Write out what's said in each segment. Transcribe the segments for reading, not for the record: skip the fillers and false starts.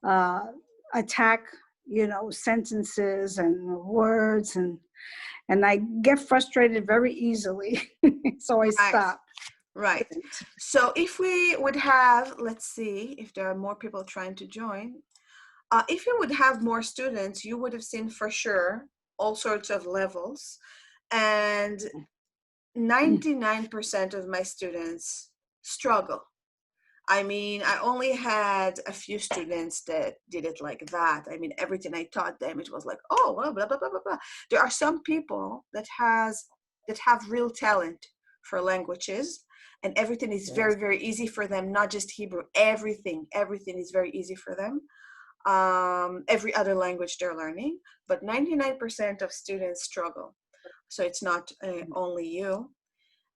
uh, attack, sentences and words, and I get frustrated very easily. So I Right. stop. Right. So if we would have, let's see if there are more people trying to join. If you would have more students, you would have seen for sure all sorts of levels. And 99% of my students struggle. I mean, I only had a few students that did it like that. I mean, everything I taught them, it was like, oh, blah, blah, blah, blah, blah, blah. There are some people that have real talent for languages, and everything is very, very easy for them, not just Hebrew. Everything is very easy for them. Every other language they're learning, but 99% of students struggle. So it's not only you.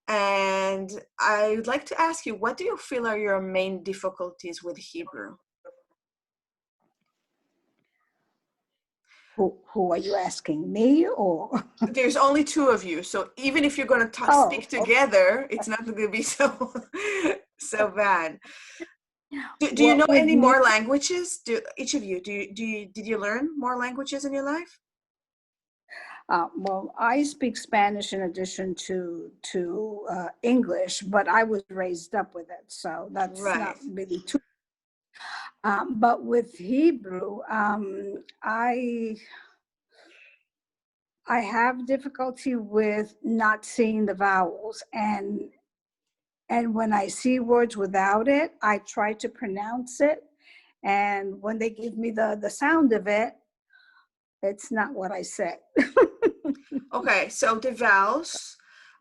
And I would like to ask you, what do you feel are your main difficulties with Hebrew? Who are you asking, me or? There's only two of you, so even if you're going to speak together, it's not going to be so so bad. Do you know any more languages? Each of you, did you learn more languages in your life? Well, I speak Spanish in addition to English, but I was raised up with it, so that's not really too. But with Hebrew, I have difficulty with not seeing the vowels, and when I see words without it, I try to pronounce it, and when they give me the sound of it, it's not what I said. Okay, so the vowels,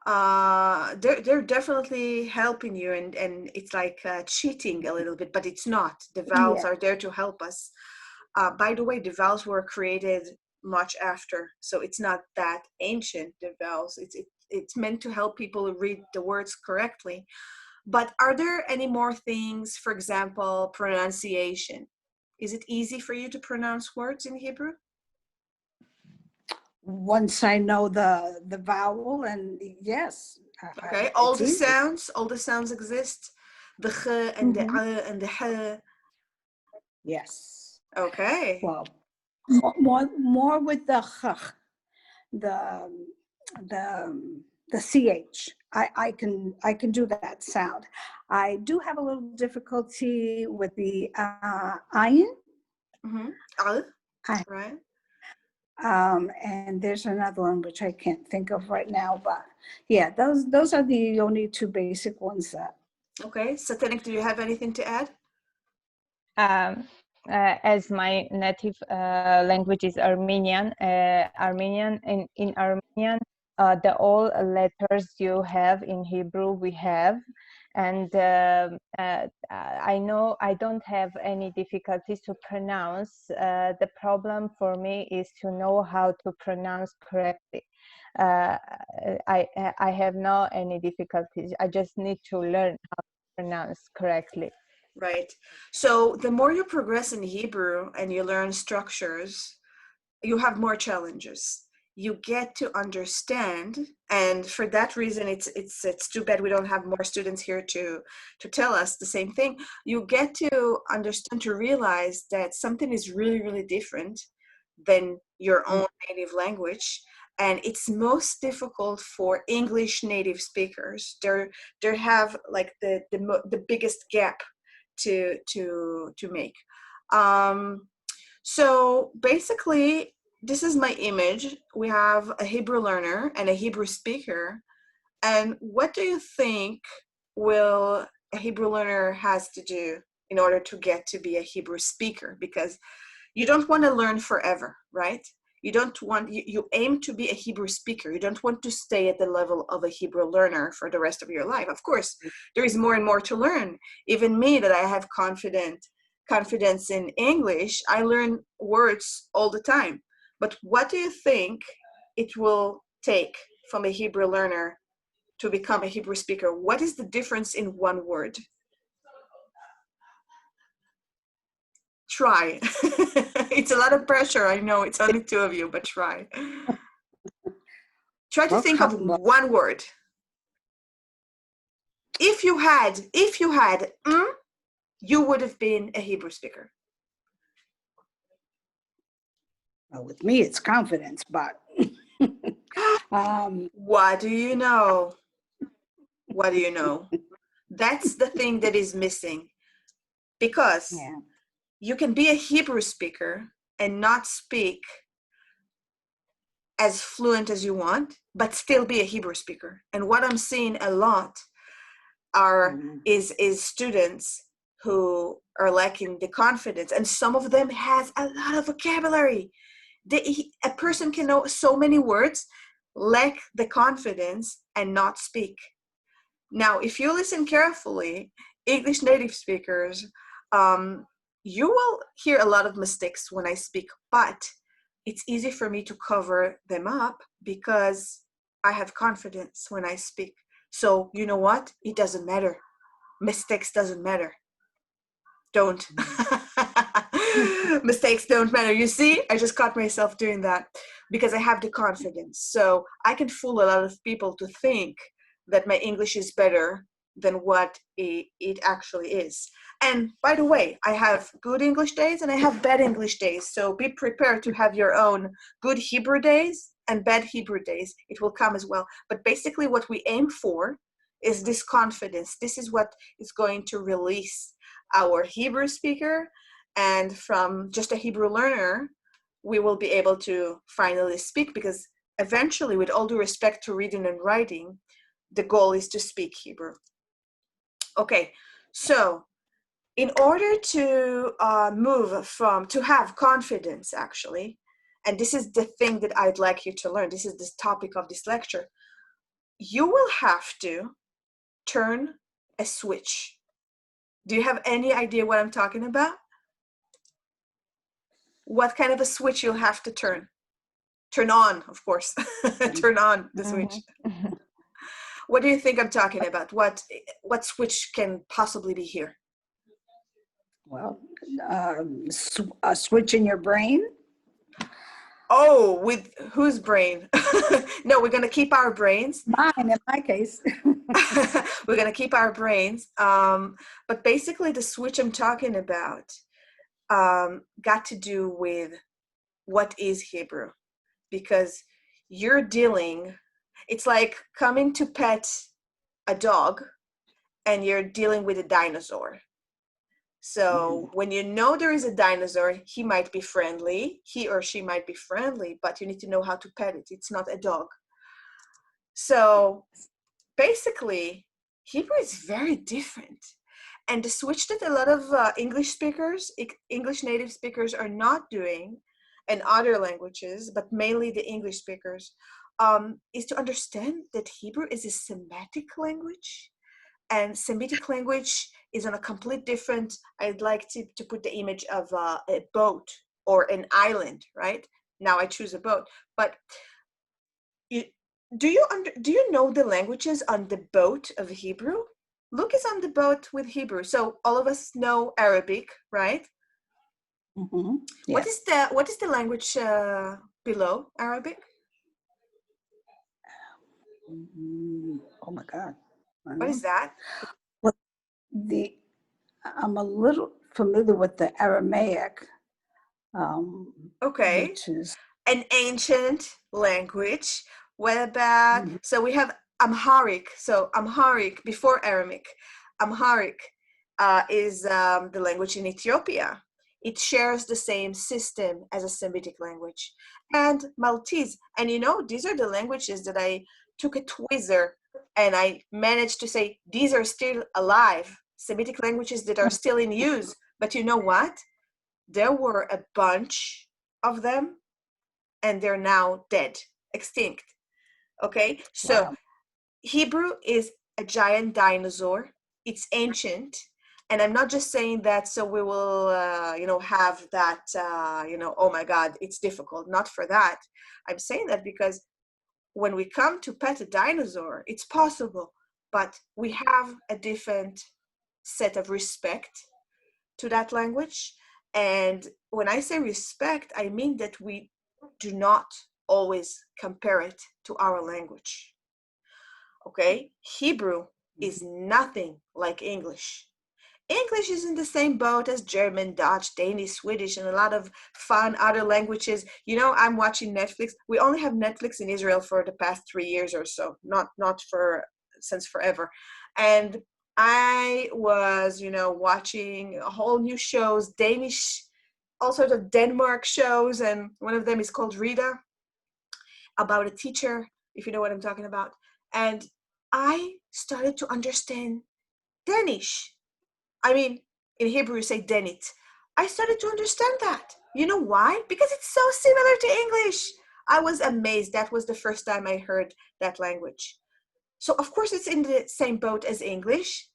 they're definitely helping you, and it's like cheating a little bit, but it's not. The vowels are there to help us. By the way, the vowels were created much after, so it's not that ancient. The vowels, it's meant to help people read the words correctly. But are there any more things? For example, pronunciation. Is it easy for you to pronounce words in Hebrew? Once I know the vowel, and yes. Okay, all the sounds exist. The ch and the and the h. Yes. Okay. Well, more with the ch, the ch. I can do that sound. I do have a little difficulty with the ayin. Right. And there's another one which I can't think of right now, but yeah, those are the only two basic ones that. Okay, Satanik, do you have anything to add? As my native language is Armenian, in Armenian, the all letters you have in Hebrew we have, and I know I don't have any difficulties to pronounce. The problem for me is to know how to pronounce correctly. I have no any difficulties. I just need to learn how to pronounce correctly. Right. So the more you progress in Hebrew and you learn structures, you have more challenges. You get to understand, and for that reason, it's too bad we don't have more students here to tell us the same thing. You get to understand, to realize that something is really, really different than your own native language. And it's most difficult for English native speakers. They have like the biggest gap to make. So basically, this is my image. We have a Hebrew learner and a Hebrew speaker. And what do you think will a Hebrew learner has to do in order to get to be a Hebrew speaker? Because you don't want to learn forever, right? You don't want, you aim to be a Hebrew speaker. You don't want to stay at the level of a Hebrew learner for the rest of your life. Of course, there is more and more to learn. Even me, that I have confidence in English, I learn words all the time. But what do you think it will take from a Hebrew learner to become a Hebrew speaker? What is the difference in one word? Try. It's a lot of pressure. I know it's only two of you, but try. Try to think of one word. If you had, you would have been a Hebrew speaker. With me, it's confidence, but What do you know? What do you know? That's the thing that is missing, because yeah. you can be a Hebrew speaker and not speak as fluent as you want, but still be a Hebrew speaker. And what I'm seeing a lot are is students who are lacking the confidence, and some of them has a lot of vocabulary. A person can know so many words, lack the confidence, and not speak. Now, if you listen carefully, English native speakers, you will hear a lot of mistakes when I speak, but it's easy for me to cover them up because I have confidence when I speak. So you know what? It doesn't matter. Mistakes doesn't matter. Don't. Mistakes don't matter. You see, I just caught myself doing that because I have the confidence. So I can fool a lot of people to think that my English is better than what it actually is. And by the way, I have good English days and I have bad English days. So be prepared to have your own good Hebrew days and bad Hebrew days. It will come as well. But basically what we aim for is this confidence. This is what is going to release our Hebrew speaker, and from just a Hebrew learner, we will be able to finally speak, because eventually, with all due respect to reading and writing, the goal is to speak Hebrew. Okay, so in order to move from, to have confidence actually, and this is the thing that I'd like you to learn, this is the topic of this lecture, you will have to turn a switch. Do you have any idea what I'm talking about? What kind of a switch you'll have to turn? Turn on, of course. Turn on the switch. What do you think I'm talking about? What switch can possibly be here? Well, a switch in your brain. Oh, with whose brain? No, we're gonna keep our brains. Mine, in my case. We're gonna keep our brains. But basically, the switch I'm talking about got to do with what is Hebrew, because you're dealing. It's like coming to pet a dog, and you're dealing with a dinosaur. So when you know there is a dinosaur, he might be friendly, he or she might be friendly, but you need to know how to pet it. It's not a dog. So basically, Hebrew is very different. And the switch that a lot of English speakers, English native speakers are not doing, and other languages, but mainly the English speakers, is to understand that Hebrew is a Semitic language. And Semitic language is on a complete different, I'd like to put the image of a boat or an island, right? Now I choose a boat. But do you know the languages on the boat of Hebrew? Luke is on the boat with Hebrew. So all of us know Arabic, right? Mm-hmm. What Yes. is the language below Arabic? Oh my God. I don't What know. is that? Well, I'm a little familiar with the Aramaic, Okay. which is An ancient language. What about, so we have Amharic. So Amharic before Aramaic. Amharic is the language in Ethiopia. It shares the same system as a Semitic language. And Maltese. And you know, these are the languages that I took a tweezer and I managed to say, these are still alive. Semitic languages that are still in use. But you know what? There were a bunch of them and they're now dead, extinct. Okay, so wow. Hebrew is a giant dinosaur. It's ancient, and I'm not just saying that so we will, have that, oh my God, it's difficult. Not for that. I'm saying that because when we come to pet a dinosaur, it's possible, but we have a different set of respect to that language. And when I say respect, I mean that we do not always compare it to our language. Okay? Hebrew is nothing like English. English is in the same boat as German, Dutch, Danish, Swedish, and a lot of fun other languages. You know, I'm watching Netflix. We only have Netflix in Israel for the past 3 years or so, not for since forever. And I was, you know, watching a whole new shows, Danish, all sorts of Denmark shows, and one of them is called Rita, about a teacher, if you know what I'm talking about. And I started to understand Danish. I mean, in Hebrew, you say denit. I started to understand that. You know why? Because it's so similar to English. I was amazed. That was the first time I heard that language. So, of course, it's in the same boat as English.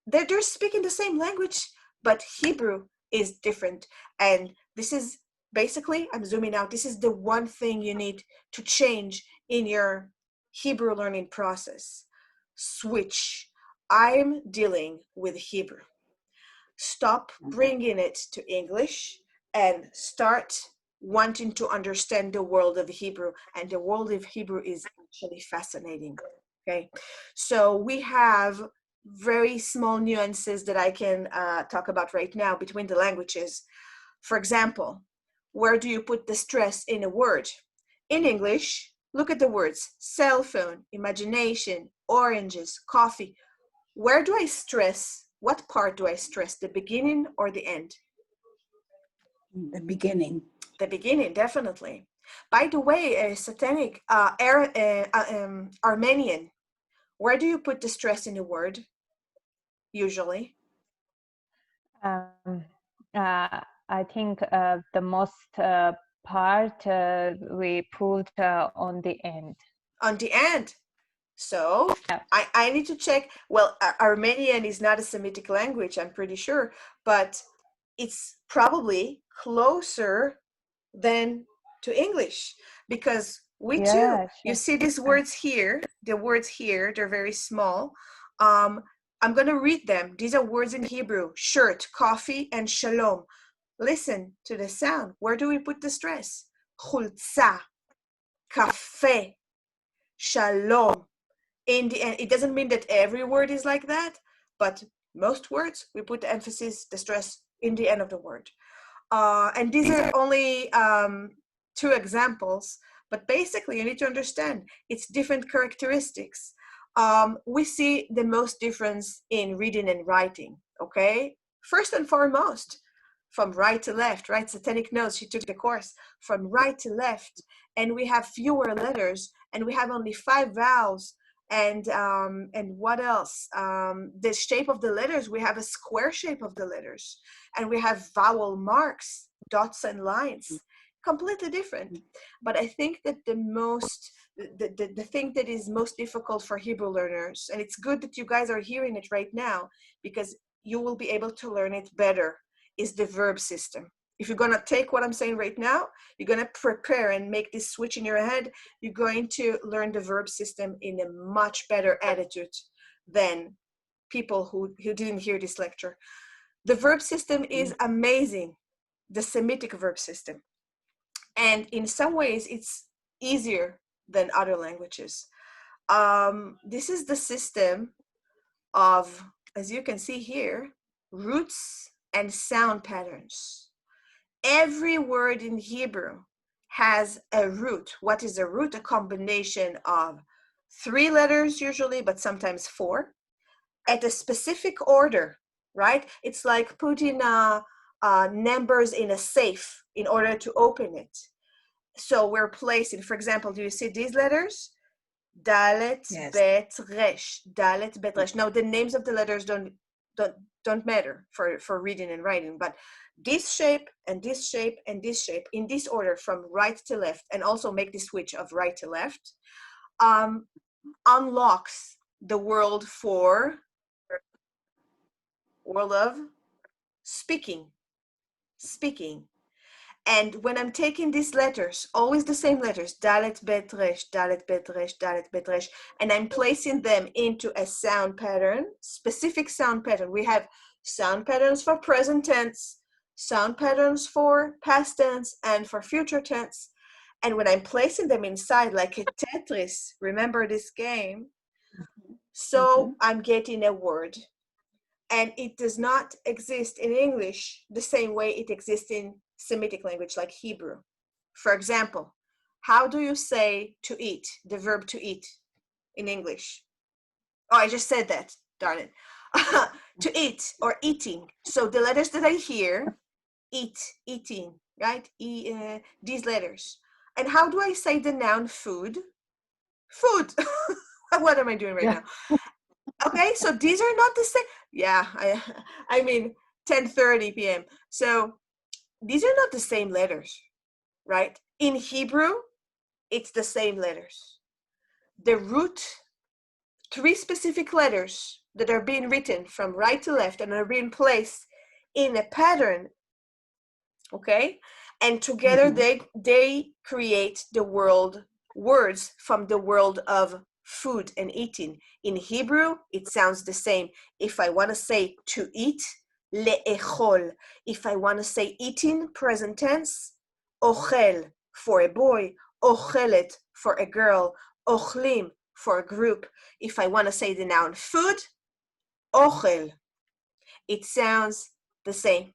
They're speaking the same language, but Hebrew is different. And this is basically, I'm zooming out, this is the one thing you need to change in your Hebrew learning process. Switch. I'm dealing with Hebrew. Stop bringing it to English and start wanting to understand the world of Hebrew. And the world of Hebrew is actually fascinating. Okay, so we have very small nuances that I can talk about right now between the languages. For example, where do you put the stress in a word? In English, look at the words cell phone, imagination, oranges, coffee. Where do I stress? What part do I stress? The beginning or the end? The beginning. The beginning, definitely. By the way, a satanic Armenian, where do you put the stress in a word? Usually, Um, I think the most part we put on the end. on the end. So Yeah. I need to check. Well, Armenian is not a Semitic language, I'm pretty sure, but it's probably closer than to English because we too, Yeah, you sure. see these words here, the words here, they're very small. I'm going to read them. These are words in Hebrew: shirt, coffee, and shalom. Listen to the sound. Where do we put the stress? Chulza, cafe, shalom. In the end, it doesn't mean that every word is like that, but most words, we put the emphasis, the stress in the end of the word. And these are only 2 examples, but basically you need to understand it's different characteristics. We see the most difference in reading and writing, okay? First and foremost, from right to left, right? Satanic knows, she took the course, from right to left, and we have fewer letters, and we have only 5 vowels, and what else? The shape of the letters, we have a square shape of the letters, and we have vowel marks, dots and lines, completely different. But I think that the thing that is most difficult for Hebrew learners, and it's good that you guys are hearing it right now because you will be able to learn it better, is the verb system. If you're going to take what I'm saying right now, you're going to prepare and make this switch in your head, you're going to learn the verb system in a much better attitude than people who didn't hear this lecture. The verb system is amazing, the Semitic verb system. And in some ways, it's easier than other languages. This is the system of, as you can see here, roots and sound patterns. Every word in Hebrew has a root. What is a root? A combination of 3 letters usually, but sometimes 4, at a specific order, right? It's like putting numbers in a safe in order to open it. So we're placing, for example, do you see these letters? Dalet, Yes. Bet, Resh. Dalet, Bet, Resh. Now the names of the letters don't matter for reading and writing, but this shape and this shape and this shape in this order from right to left, and also make the switch of right to left, unlocks the world of speaking. And when I'm taking these letters, always the same letters, dalet bet resh, dalet bet resh, dalet bet resh, and I'm placing them into a sound pattern, specific sound pattern. We have sound patterns for present tense, sound patterns for past tense, and for future tense. And when I'm placing them inside like a Tetris, remember this game? So I'm getting a word. and it does not exist in English the same way it exists in Semitic language like Hebrew. For example, how do you say to eat, the verb to eat in English? Oh, I just said that, darn it. To eat or eating. So the letters that I hear, eat, eating, right? These letters. And how do I say the noun food? Food. What am I doing right now? Okay, so these are not the same. Yeah, I mean 10:30 p.m. So these are not the same letters, right? In Hebrew, it's the same letters. The root, three specific letters that are being written from right to left and are being placed in a pattern, okay? And together they create the words from the world of food and eating. In Hebrew, it sounds the same. If I want to say to eat, le'echol. If I want to say eating, present tense, ochel for a boy, ochelet for a girl, ochlim for a group. If I want to say the noun food, ochel. It sounds the same.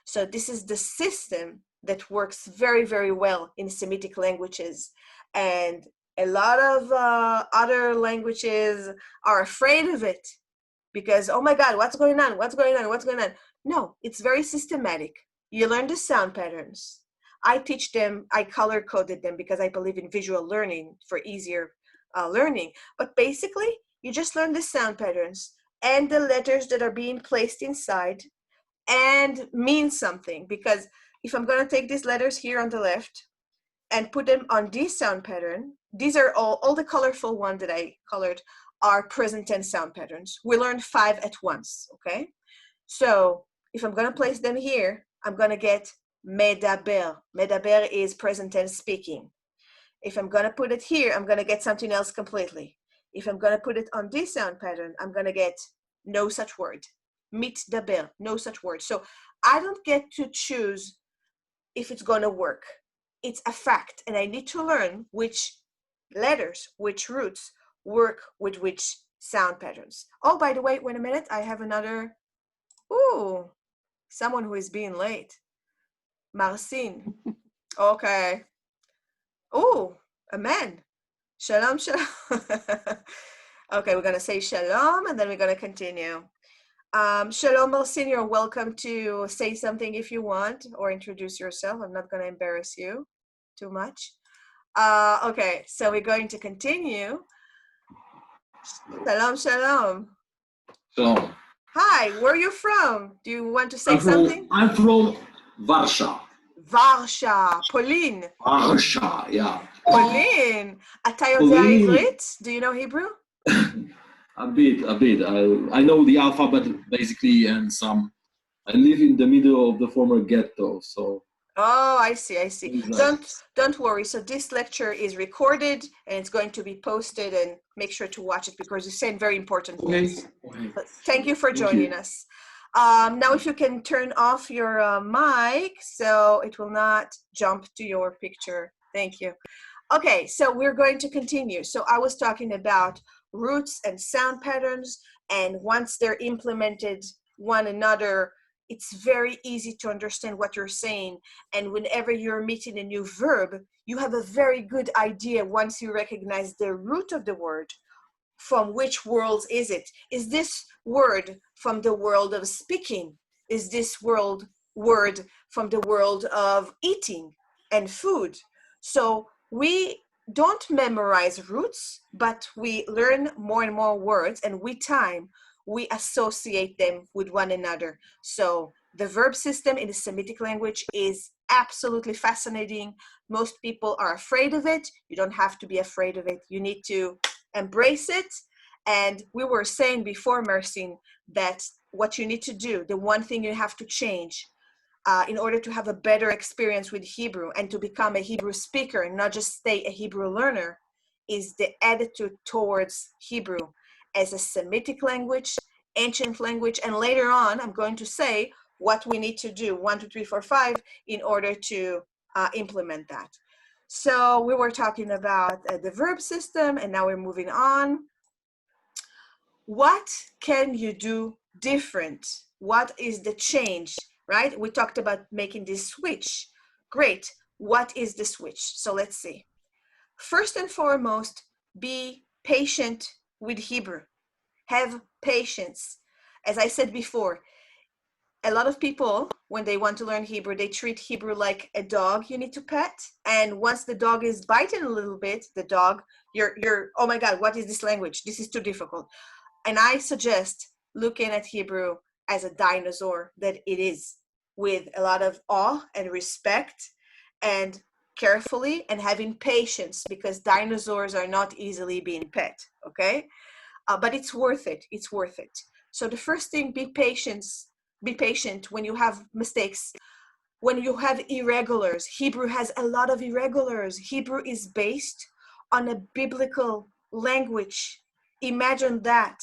So this is the system that works very, very well in Semitic languages. And a lot of other languages are afraid of it because, oh my God, what's going on? What's going on? What's going on? No, it's very systematic. You learn the sound patterns. I teach them, I color coded them because I believe in visual learning for easier learning. But basically, you just learn the sound patterns and the letters that are being placed inside and mean something. Because if I'm going to take these letters here on the left and put them on this sound pattern, these are all the colorful ones that I colored are present tense sound patterns. We learned 5 at once, okay? So if I'm going to place them here, I'm going to get medaber. Medaber is present tense speaking. If I'm going to put it here, I'm going to get something else completely. If I'm going to put it on this sound pattern, I'm going to get no such word. Mitdaber, no such word. So I don't get to choose if it's going to work. It's a fact, and I need to learn which letters, which roots work with which sound patterns. Oh, by the way, wait a minute. I have another, ooh, someone who is being late. Marcin. Okay. Oh, a man. Shalom, shalom. Okay, we're going to say shalom, and then we're going to continue. Shalom, Marcin, you're welcome to say something if you want, or introduce yourself. I'm not going to embarrass you too much. Okay, so we're going to continue. Shalom, shalom. Shalom. Hi, where are you from? Do you want to say something? I'm from Warsaw. Warsha, Pauline. Warsaw, yeah. Pauline. אתה יודע עברית? Do you know Hebrew? A bit. I know the alphabet basically, and some. I live in the middle of the former ghetto, so. Oh, I see. Exactly. Don't worry. So this lecture is recorded and it's going to be posted, and make sure to watch it because you're saying very important things. Okay. Thank you for joining us. Now if you can turn off your mic so it will not jump to your picture. Thank you. Okay, so we're going to continue. So I was talking about roots and sound patterns, and once they're implemented one another, it's very easy to understand what you're saying. And whenever you're meeting a new verb, you have a very good idea once you recognize the root of the word. From which world is it? Is this word from the world of speaking? Is this word from the world of eating and food? So we don't memorize roots, but we learn more and more words, and with time, we associate them with one another. So the verb system in the Semitic language is absolutely fascinating. Most people are afraid of it. You don't have to be afraid of it. You need to embrace it. And we were saying before, Marcin, that what you need to do, the one thing you have to change in order to have a better experience with Hebrew and to become a Hebrew speaker and not just stay a Hebrew learner, is the attitude towards Hebrew as a Semitic language, ancient language, and later on I'm going to say what we need to do, 1, 2, 3, 4, 5, in order to implement that. So we were talking about the verb system, and now we're moving on. What can you do different? What is the change, right? We talked about making this switch. Great. What is the switch? So let's see. First and foremost, be patient with Hebrew. Have patience. As I said before, a lot of people, when they want to learn Hebrew, they treat Hebrew like a dog you need to pet. And once the dog is biting a little bit, the dog, you're, oh my God, what is this language? This is too difficult. And I suggest looking at Hebrew as a dinosaur that it is, with a lot of awe and respect and carefully, and having patience, because dinosaurs are not easily being pet, okay? But it's worth it. It's worth it. So the first thing, be patient when you have mistakes, when you have irregulars. Hebrew has a lot of irregulars. Hebrew is based on a biblical language. Imagine that.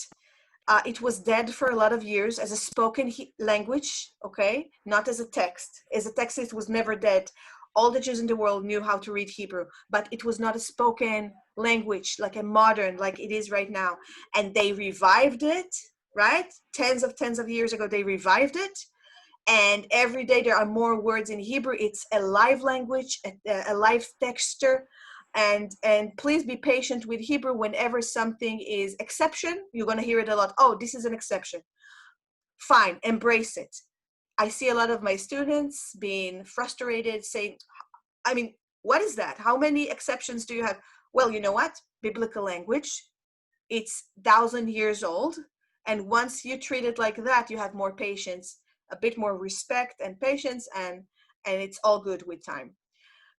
It was dead for a lot of years as a spoken language, okay? Not as a text. As a text, it was never dead. All the Jews in the world knew how to read Hebrew, but it was not a spoken language, like a modern, like it is right now. And they revived it, right? Tens of years ago, they revived it. And every day there are more words in Hebrew. It's a live language, a live texture. And please be patient with Hebrew. Whenever something is exception, you're going to hear it a lot. Oh, this is an exception. Fine, embrace it. I see a lot of my students being frustrated, saying, I mean, what is that? How many exceptions do you have? Well, you know what? Biblical language, it's 1,000 years old. And once you treat it like that, you have more patience, a bit more respect and patience, and it's all good with time.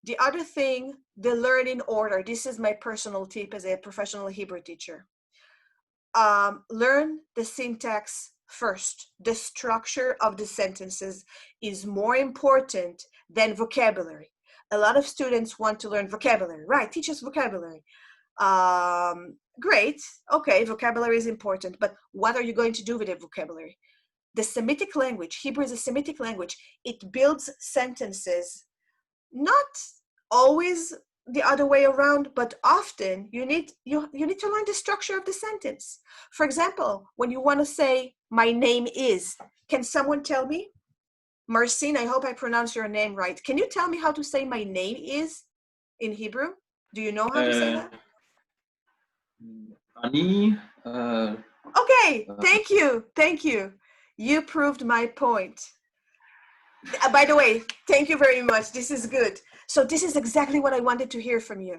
The other thing, the learning order. This is my personal tip as a professional Hebrew teacher. Learn the syntax first. The structure of the sentences is more important than vocabulary. A lot of students want to learn vocabulary, right? Teach us vocabulary. Great. Okay, vocabulary is important, but what are you going to do with the vocabulary? The Semitic language, Hebrew is a Semitic language. It builds sentences, not always the other way around, but often you need to learn the structure of the sentence. For example, when you want to say, my name is, can someone tell me? Marcin, I hope I pronounce your name right. Can you tell me how to say my name is in Hebrew? Do you know how to say that? Ani, Okay, thank you. You proved my point. By the way, thank you very much. This is good. So this is exactly what I wanted to hear from you.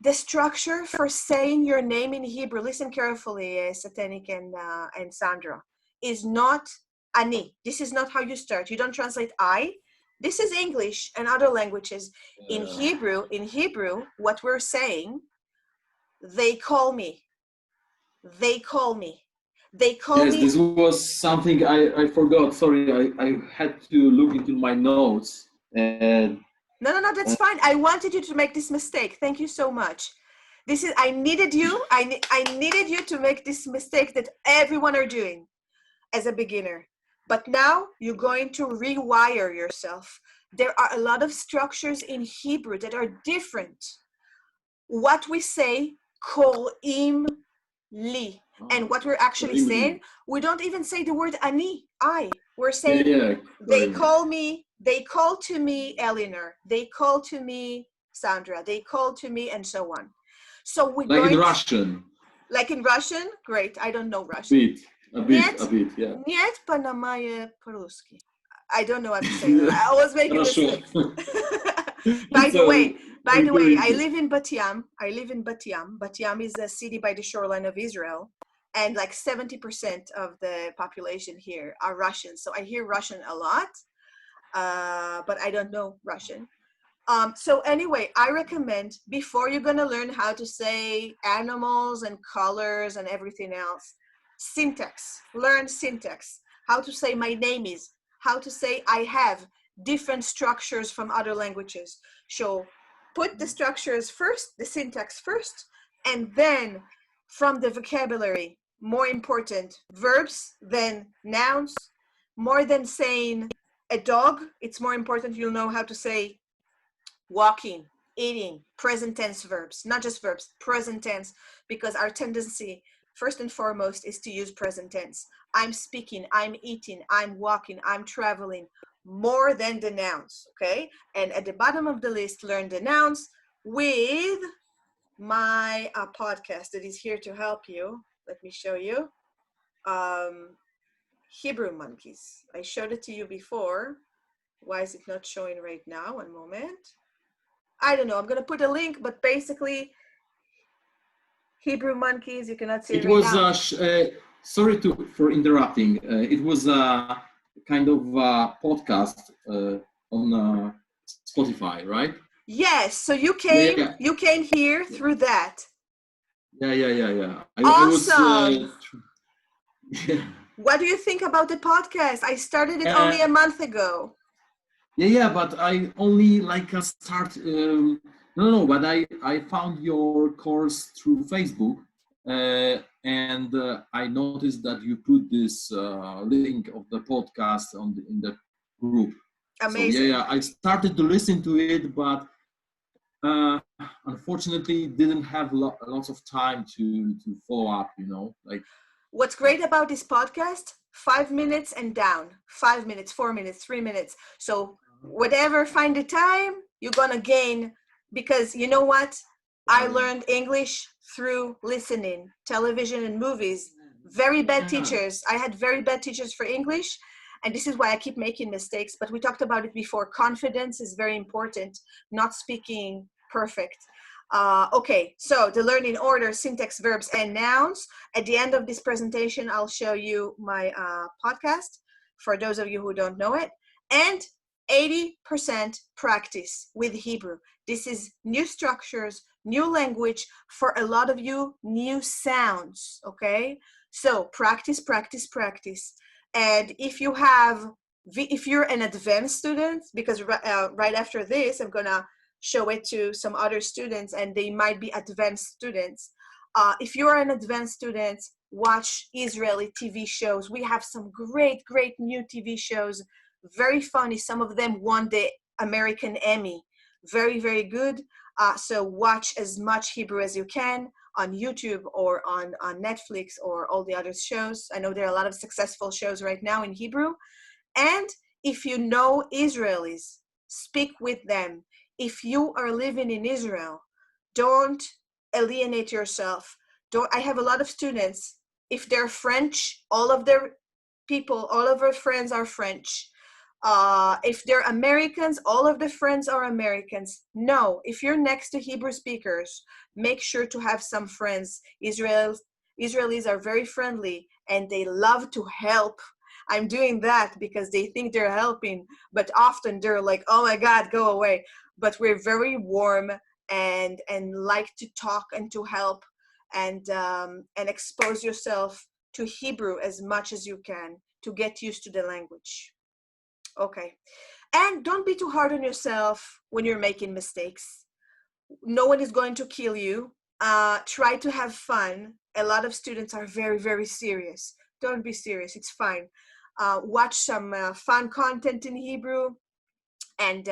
The structure for saying your name in Hebrew, listen carefully, Satanik and Sandra, is not ani. This is not how you start. You don't translate I. This is English and other languages. In Hebrew, what we're saying, they call me. They call me. They call yes, me. this was something I forgot. Sorry, I had to look into my notes. And No, that's fine. I wanted you to make this mistake. Thank you so much. I needed you. I needed you to make this mistake that everyone are doing as a beginner. But now you're going to rewire yourself. There are a lot of structures in Hebrew that are different. What we say, ko'im li. And what we're actually saying, we don't even say the word ani, I. We're saying, they call me, they call to me Eleanor, they call to me Sandra, they call to me, and so on. So we're like in Russian. Like in Russian? Great, I don't know Russian. A bit, yeah. Нет понимаю по-русски. I don't know how to say that. I was making mistakes. By the way, I live in Bat Yam. Bat Yam is a city by the shoreline of Israel. And like 70% of the population here are Russian. So I hear Russian a lot, but I don't know Russian. So anyway, I recommend, before you're going to learn how to say animals and colors and everything else, syntax. Learn syntax. How to say my name is. How to say I have. Different structures from other languages. So put the structures first, the syntax first, and then from the vocabulary, more important, verbs than nouns. More than saying a dog, it's more important you'll know how to say walking, eating, present tense verbs, not just verbs, present tense, because our tendency first and foremost is to use present tense. I'm speaking, I'm eating, I'm walking, I'm traveling, more than the nouns, okay? And at the bottom of the list, learn the nouns with my podcast that is here to help you. Let me show you. Hebrew monkeys. I showed it to you before. Why is it not showing right now? One moment. I don't know. I'm going to put a link, but basically, Hebrew monkeys, you cannot see it right now. Sorry for interrupting. It was a kind of podcast on Spotify, right? Yes. So you came, you came here through that. Yeah. Awesome. Yeah. What do you think about the podcast? I started it only a month ago. Yeah, but I only start. No, but I found your course through Facebook, and I noticed that you put this link of the podcast in the group. Amazing. So I started to listen to it, but unfortunately didn't have lots of time to follow up. What's great about this podcast? 5 minutes and down. 5 minutes, 4 minutes, 3 minutes. So whatever, find the time, you're gonna gain, because you know what? I learned English through listening, television and movies. Very bad teachers. I had very bad teachers for English, and this is why I keep making mistakes. But we talked about it before. Confidence is very important, not speaking perfect. Okay, so the learning order, syntax, verbs, and nouns. At the end of this presentation, I'll show you my podcast for those of you who don't know it. And 80% practice with Hebrew. This is new structures, new language, for a lot of you, new sounds, okay? So practice, practice, practice. And if you're an advanced student, because right after this, I'm gonna show it to some other students and they might be advanced students. If you're an advanced student, watch Israeli TV shows. We have some great new TV shows, very funny. Some of them won the American Emmy. Very good. So watch as much Hebrew as you can on YouTube or on Netflix or all the other shows. I know there are a lot of successful shows right now in Hebrew. And if you know Israelis, speak with them. If you are living in Israel, don't alienate yourself. I have a lot of students, if they're French, all of their people, all of our friends are French. If they're Americans, all of the friends are Americans. No, if you're next to Hebrew speakers, make sure to have some friends. Israelis are very friendly and they love to help. I'm doing that because they think they're helping, but often they're like, oh my God, go away. But we're very warm and like to talk and to help and expose yourself to Hebrew as much as you can to get used to the language. Okay. And don't be too hard on yourself when you're making mistakes. No one is going to kill you. Try to have fun. A lot of students are very serious. Don't be serious. It's fine. Watch some fun content in Hebrew. And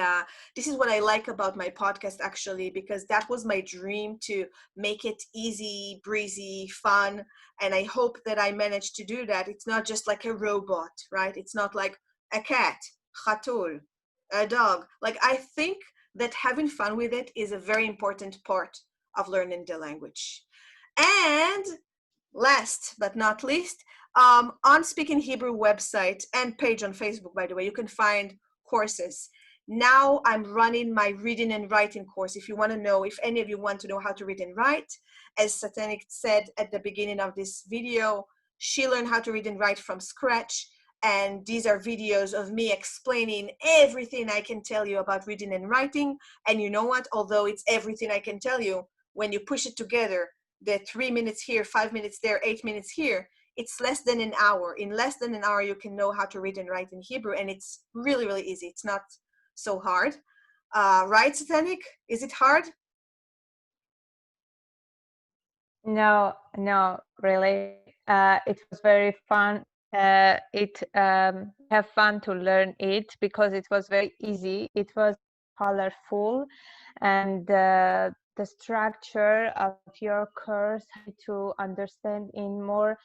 this is what I like about my podcast, actually, because that was my dream, to make it easy, breezy, fun. And I hope that I managed to do that. It's not just like a robot, right? It's not like a cat, chatul, a dog. Like, I think that having fun with it is a very important part of learning the language. And last but not least, on Speaking Hebrew website and page on Facebook, by the way, you can find courses. Now I'm running my reading and writing course. If you want to know, if any of you want to know how to read and write, as Satanik said at the beginning of this video, she learned how to read and write from scratch. And these are videos of me explaining everything I can tell you about reading and writing. And you know what? Although it's everything I can tell you, when you push it together, the 3 minutes here, 5 minutes there, 8 minutes here, it's less than an hour. In less than an hour, you can know how to read and write in Hebrew. And it's really easy. It's not so hard. Right, Satanik? Is it hard? No, really. It was very fun. Have fun to learn it because it was very easy. It was colorful, and the the structure of your course to understand in more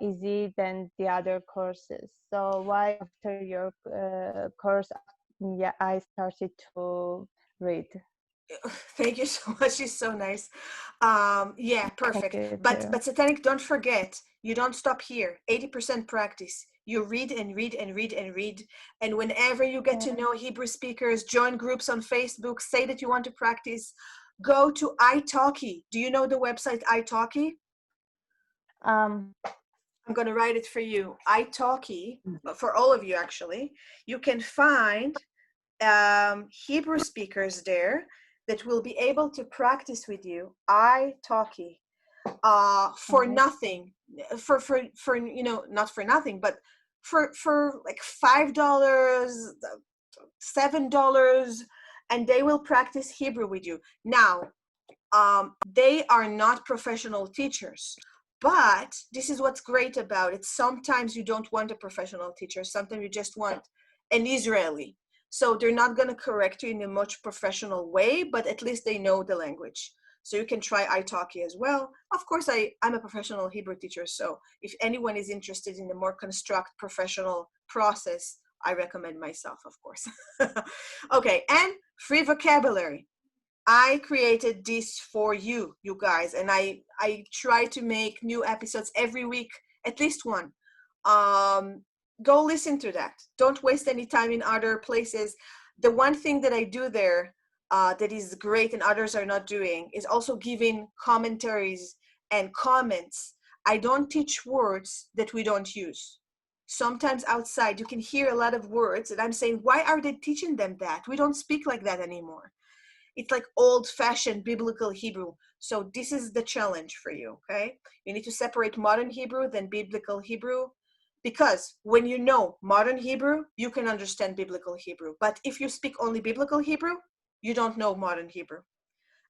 easy than the other courses. So why after your course, yeah, I started to read. Thank you so much. It's so nice. Yeah, perfect. Thank you But too. Satanic, don't forget, you don't stop here. 80% practice. You read and read and read and read. And whenever you get to know Hebrew speakers, join groups on Facebook, say that you want to practice, go to italki. Do you know the website italki? Um, I'm going to write it for you. italki, for all of you actually. You can find Hebrew speakers there that will be able to practice with you italki for okay. nothing, for you know, not for nothing, but for like $5, $7, and they will practice Hebrew with you. Now, they are not professional teachers, but this is what's great about it. Sometimes you don't want a professional teacher. Sometimes you just want an Israeli. So they're not going to correct you in a much professional way, but at least they know the language. So you can try italki as well. Of course, I'm a professional Hebrew teacher. So if anyone is interested in a more construct professional process, I recommend myself, of course. Okay, and free vocabulary. I created this for you, you guys, and I try to make new episodes every week, at least one. Go listen to that. Don't waste any time in other places. The one thing that I do there that is great and others are not doing is also giving commentaries and comments. I don't teach words that we don't use. Sometimes outside you can hear a lot of words that I'm saying, why are they teaching them that? We don't speak like that anymore. It's like old-fashioned biblical Hebrew. So this is the challenge for you, okay? You need to separate modern Hebrew than biblical Hebrew, because when you know modern Hebrew, you can understand biblical Hebrew. But if you speak only biblical Hebrew, you don't know modern Hebrew.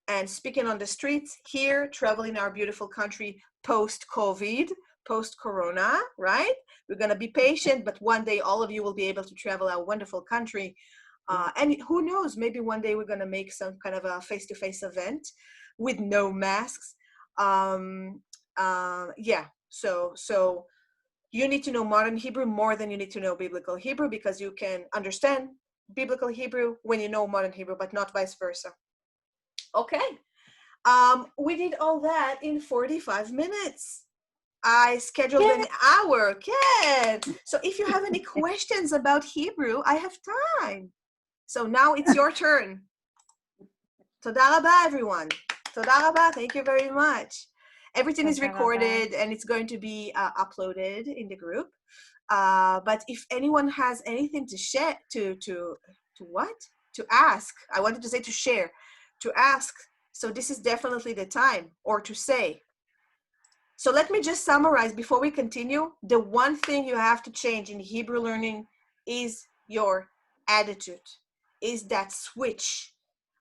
And speaking on the streets here, traveling our beautiful country post-COVID, post-corona, right? We're gonna be patient, but one day all of you will be able to travel our wonderful country. And who knows, maybe one day we're going to make some kind of a face-to-face event with no masks. Yeah, so you need to know modern Hebrew more than you need to know biblical Hebrew, because you can understand biblical Hebrew when you know modern Hebrew, but not vice versa. Okay, we did all that in 45 minutes. I scheduled an hour. Good. So if you have any questions about Hebrew, I have time. So now it's your turn. Toda rabba, everyone. Toda rabba. Thank you very much. Everything is Toda rabba. recorded and it's going to be uploaded in the group. But if anyone has anything to share, to what? To ask. I wanted to say to share, to ask. So this is definitely the time, or to say. So let me just summarize before we continue. The one thing you have to change in Hebrew learning is your attitude, is that switch.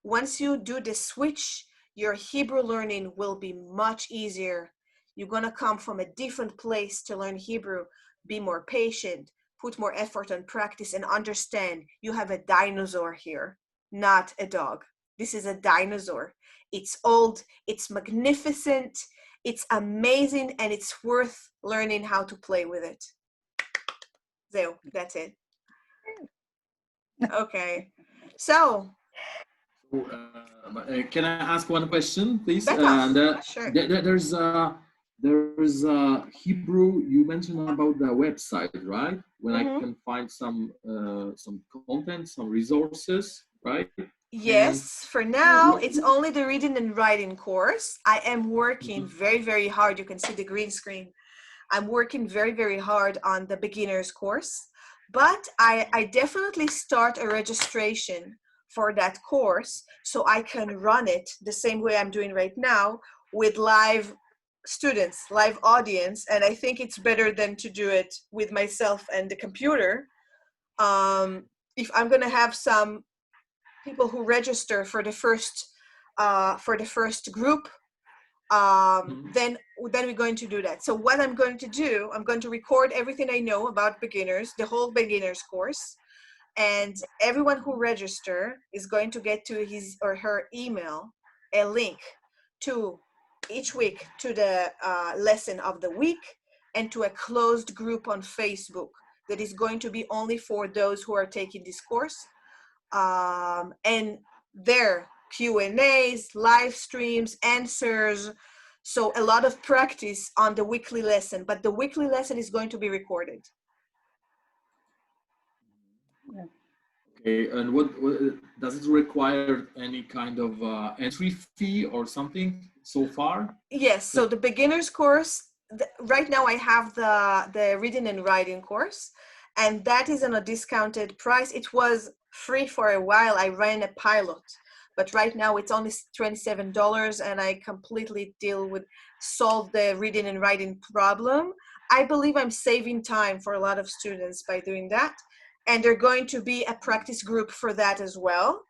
Once you do the switch, your Hebrew learning will be much easier. You're gonna come from a different place to learn Hebrew. Be more patient, put more effort on practice, and understand you have a dinosaur here, not a dog. This is a dinosaur. It's old, it's magnificent, it's amazing, and it's worth learning how to play with it. So that's it. Okay. So, Can I ask one question, please? sure. There's Hebrew. You mentioned about the website, right? When I Mhm. can find some content, some resources, right? And Yes, for now, it's only the reading and writing course. I am working very, very hard. You can see the green screen. I'm working very, very hard on the beginner's course, but I definitely start a registration for that course so I can run it the same way I'm doing right now with live students, live audience. And I think it's better than to do it with myself and the computer. If I'm going to have some people who register for the first group, then we're going to do that. So what I'm going to do, I'm going to record everything I know about beginners, the whole beginners course, and everyone who register is going to get to his or her email a link to each week to the lesson of the week and to a closed group on Facebook that is going to be only for those who are taking this course. And there, Q&As, live streams, answers. So a lot of practice on the weekly lesson, but the weekly lesson is going to be recorded. Okay, and what does it require any kind of entry fee or something so far? Yes, so the beginner's course, right now I have the reading and writing course, and that is on a discounted price. It was free for a while. I ran a pilot, but right now it's only $27, and I completely solve the reading and writing problem. I believe I'm saving time for a lot of students by doing that, and there's going to be a practice group for that as well.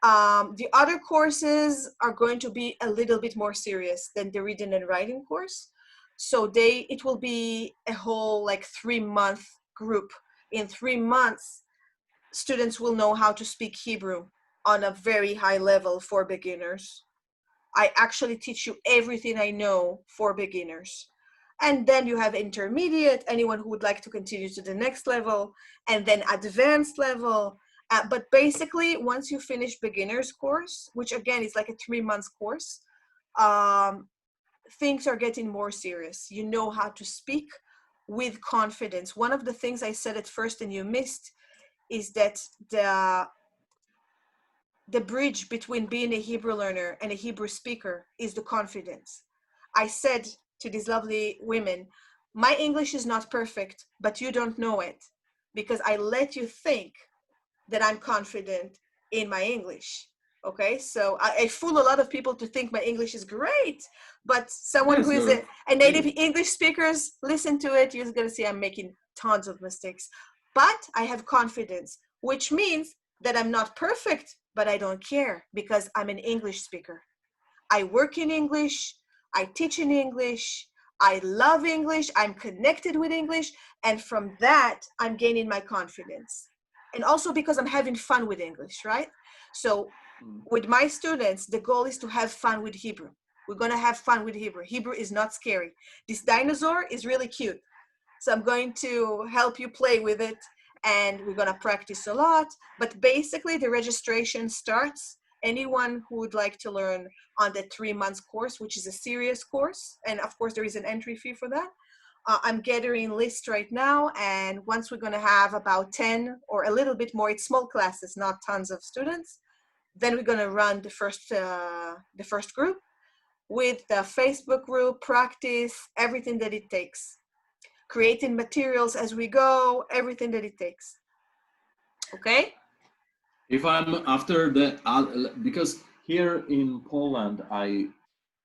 The other courses are going to be a little bit more serious than the reading and writing course. So it will be a whole like 3-month group. In 3 months, students will know how to speak Hebrew on a very high level for beginners. I actually teach you everything I know for beginners. And then you have intermediate, anyone who would like to continue to the next level, and then advanced level. But basically, once you finish beginner's course, which again is like a 3-month course, things are getting more serious. You know how to speak with confidence. One of the things I said at first and you missed is that the bridge between being a Hebrew learner and a Hebrew speaker is the confidence. I said to these lovely women, my English is not perfect, but you don't know it because I let you think that I'm confident in my English. Okay, so I fool a lot of people to think my English is great, but someone who is a native English speakers, listen to it, you're gonna see I'm making tons of mistakes. But I have confidence, which means that I'm not perfect, but I don't care because I'm an English speaker. I work in English, I teach in English, I love English, I'm connected with English, and from that, I'm gaining my confidence. And also because I'm having fun with English, right? So with my students, the goal is to have fun with Hebrew. We're gonna have fun with Hebrew. Hebrew is not scary. This dinosaur is really cute. So I'm going to help you play with it, and we're gonna practice a lot. But basically the registration starts. Anyone who would like to learn on the 3-month course, which is a serious course, and of course there is an entry fee for that. I'm gathering lists right now, and once we're gonna have about 10 or a little bit more, it's small classes, not tons of students, then we're gonna run the first group with the Facebook group, practice, everything that it takes. Creating materials as we go, everything that it takes. Okay? If I'm after because here in Poland,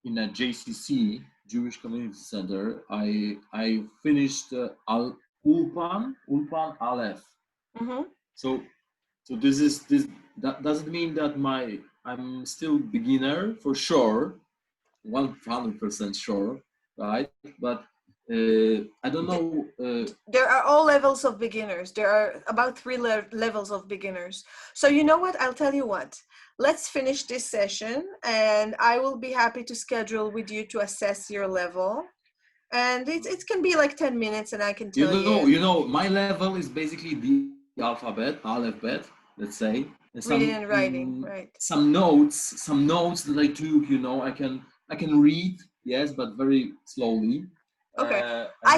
in a JCC, Jewish Community Center, I finished Ulpan Aleph. Mm-hmm. So that doesn't mean that I'm still beginner for sure, 100% sure, right? But I don't know. There are all levels of beginners. There are about 3 levels of beginners. So you know what? I'll tell you what. Let's finish this session, and I will be happy to schedule with you to assess your level. And it can be like 10 minutes, and I can tell you. You know, my level is basically the alphabet, let's say. And Reading and writing, right? Some notes that I took. You know, I can read, yes, but very slowly. Okay, I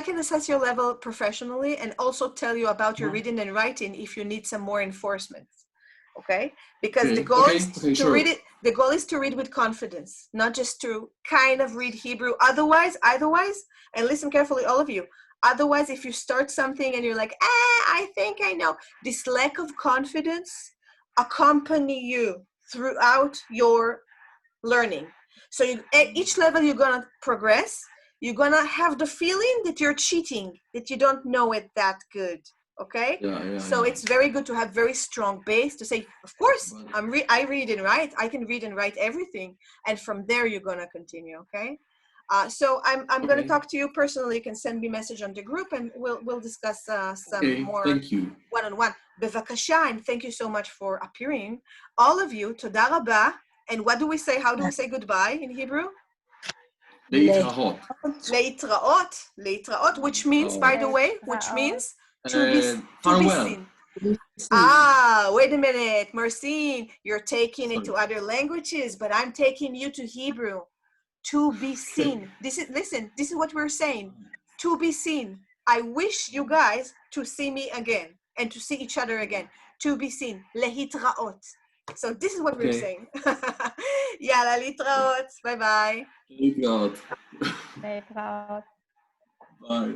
can assess your level professionally and also tell you about your reading and writing if you need some more enforcement. Okay, because the goal is to read it. The goal is to read with confidence, not just to kind of read Hebrew. Otherwise, and listen carefully, all of you. Otherwise, if you start something and you're like, I think I know, this lack of confidence accompany you throughout your learning. So each level you're gonna progress. You're gonna have the feeling that you're cheating, that you don't know it that good. Okay? So it's very good to have very strong base to say, of course, I read and write. I can read and write everything, and from there you're gonna continue. Okay? So I'm gonna talk to you personally. You can send me a message on the group, and we'll discuss some more one-on-one. Bevakasha, and thank you so much for appearing. All of you, toda rabah, And what do we say? How do we say goodbye in Hebrew? להתראות. Leitraot. Leitraot, which means, by the way, which means to be farewell. seen. Ah, wait a minute, Marcin, you're taking it to Sorry. other languages, but I'm taking you to Hebrew. To be seen. This is, listen, this is what we're saying. To be seen. I wish you guys to see me again and to see each other again. To be seen. Lehitraot. So this is what we're Okay. saying. Yalla, litraot. Bye-bye. להתראות. להתראות. Bye.